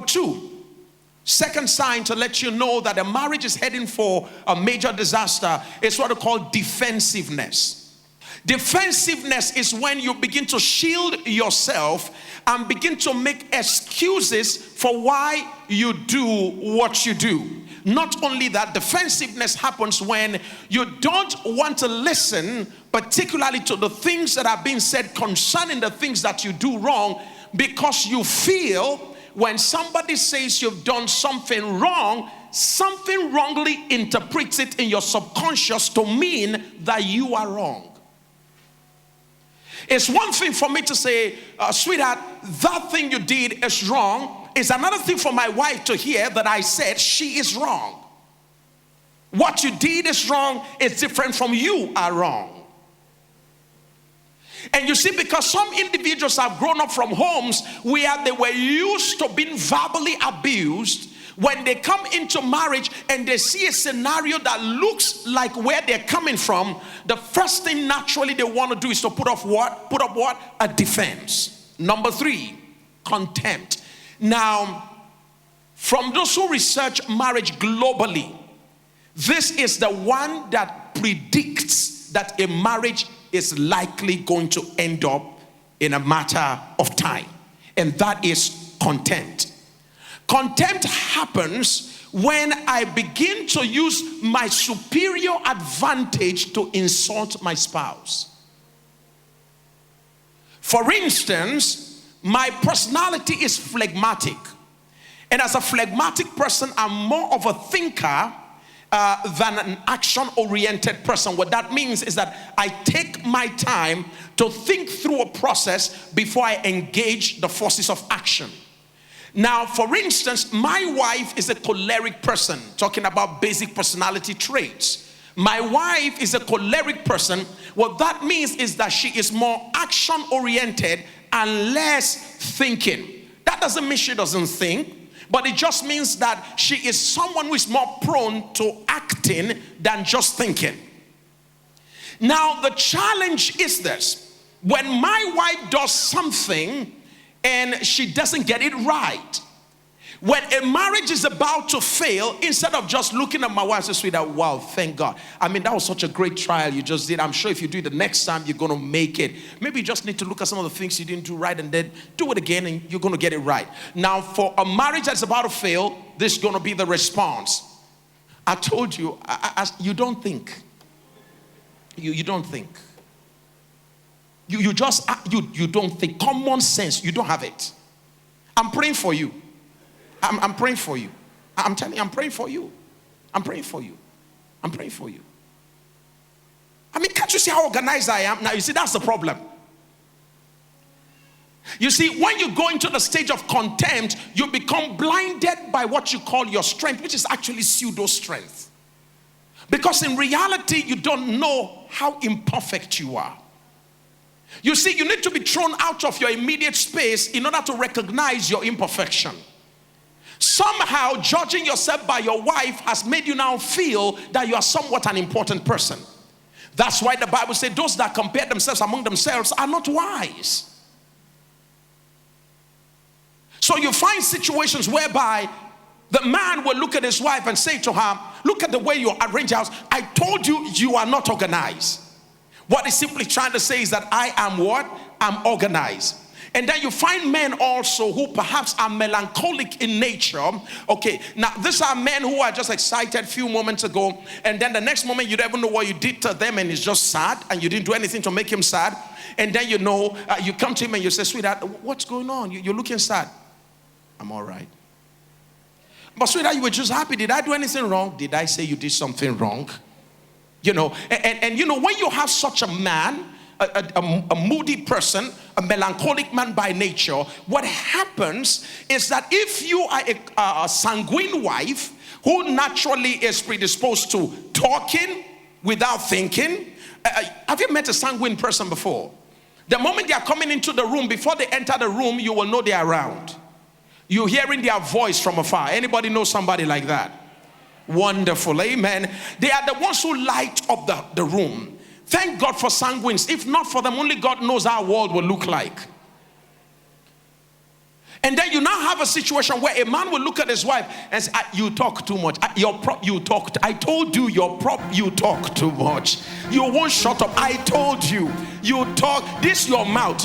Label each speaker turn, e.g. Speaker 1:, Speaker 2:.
Speaker 1: two, second sign to let you know that a marriage is heading for a major disaster is what we call defensiveness. Defensiveness is when you begin to shield yourself and begin to make excuses for why you do what you do. Not only that, defensiveness happens when you don't want to listen, particularly to the things that are being said concerning the things that you do wrong, because you feel when somebody says you've done something wrong, something wrongly interprets it in your subconscious to mean that you are wrong. It's one thing for me to say, sweetheart, that thing you did is wrong. It's another thing for my wife to hear that I said she is wrong. What you did is wrong. It's different from you are wrong. And you see, because some individuals have grown up from homes where they were used to being verbally abused, when they come into marriage and they see a scenario that looks like where they're coming from, the first thing naturally they want to do is to put up what? A defense. Number three, contempt. Now, from those who research marriage globally, this is the one that predicts that a marriage is likely going to end up in a matter of time. And that is contempt. Contempt happens when I begin to use my superior advantage to insult my spouse. For instance, my personality is phlegmatic. And as a phlegmatic person, I'm more of a thinker than an action-oriented person. What that means is that I take my time to think through a process before I engage the forces of action. Now, for instance, my wife is a choleric person, talking about basic personality traits. My wife is a choleric person. What that means is that she is more action-oriented and less thinking. That doesn't mean she doesn't think, but it just means that she is someone who is more prone to acting than just thinking. Now, the challenge is this. When my wife does something and she doesn't get it right, when a marriage is about to fail, instead of just looking at my wife and say, sweetheart, wow, thank God. I mean, that was such a great trial you just did. I'm sure if you do it the next time, you're going to make it. Maybe you just need to look at some of the things you didn't do right and then do it again and you're going to get it right. Now, for a marriage that's about to fail, this is going to be the response. I told you, you don't think. You don't think. You don't think. Common sense, you don't have it. I'm praying for you. I'm praying for you. I'm telling you, I'm praying for you. I'm praying for you. I'm praying for you. I mean, can't you see how organized I am? Now, you see, that's the problem. You see, when you go into the stage of contempt, you become blinded by what you call your strength, which is actually pseudo-strength. Because in reality, you don't know how imperfect you are. You see, you need to be thrown out of your immediate space in order to recognize your imperfection. Somehow, judging yourself by your wife has made you now feel that you are somewhat an important person. That's why the Bible says those that compare themselves among themselves are not wise. So you find situations whereby the man will look at his wife and say to her, look at the way you arrange your house. I told you, you are not organized. What he's simply trying to say is that I am what? I'm organized. And then you find men also who perhaps are melancholic in nature. Okay, now these are men who are just excited a few moments ago, and then the next moment you don't even know what you did to them, and it's just sad, and you didn't do anything to make him sad. And then you know, you come to him and you say, sweetheart, what's going on? You're looking sad. I'm all right. But sweetheart, you were just happy. Did I do anything wrong? Did I say you did something wrong? You know, and you know, when you have such a man, a moody person, a melancholic man by nature, what happens is that if you are a sanguine wife who naturally is predisposed to talking without thinking, have you met a sanguine person before? The moment they are coming into the room, before they enter the room, you will know they are around. You're hearing their voice from afar. Anybody know somebody like that? Wonderful, amen. They are the ones who light up the room. Thank God for sanguines. If not for them, only God knows how our world will look like. And then you now have a situation where a man will look at his wife and say, you talk too much. I told you you talk too much. You won't shut up. I told you. You talk. This your mouth.